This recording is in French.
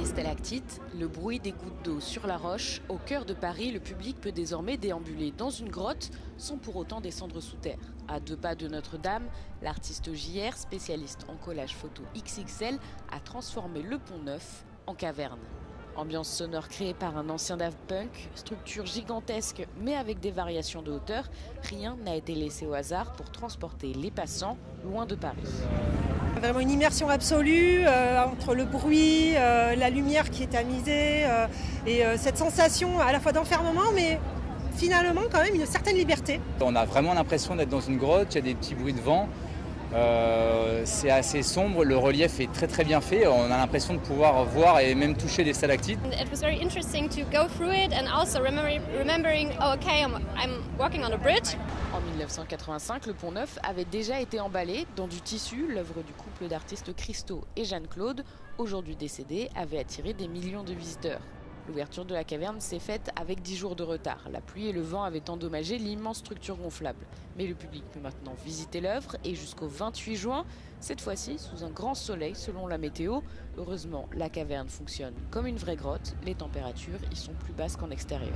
stalactites, le bruit des gouttes d'eau sur la roche. Au cœur de Paris, le public peut désormais déambuler dans une grotte sans pour autant descendre sous terre. À 2 pas de Notre-Dame, l'artiste JR, spécialiste en collage photo XXL, a transformé le Pont Neuf en caverne. Ambiance sonore créée par un ancien Daft Punk, structure gigantesque mais avec des variations de hauteur, rien n'a été laissé au hasard pour transporter les passants loin de Paris. Vraiment une immersion absolue entre le bruit, la lumière qui est tamisée et cette sensation à la fois d'enfermement mais finalement quand même une certaine liberté. On a vraiment l'impression d'être dans une grotte, il y a des petits bruits de vent, c'est assez sombre, le relief est très bien fait, on a l'impression de pouvoir voir et même toucher des stalactites. It was very interesting to go through it and also remembering, oh, okay, I'm walking on a bridge. En 1985, le Pont Neuf avait déjà été emballé dans du tissu. L'œuvre du couple d'artistes Christo et Jeanne-Claude, aujourd'hui décédés, avait attiré des millions de visiteurs. L'ouverture de la caverne s'est faite avec 10 jours de retard. La pluie et le vent avaient endommagé l'immense structure gonflable. Mais le public peut maintenant visiter l'œuvre et jusqu'au 28 juin, cette fois-ci sous un grand soleil selon la météo. Heureusement, la caverne fonctionne comme une vraie grotte. Les températures y sont plus basses qu'en extérieur.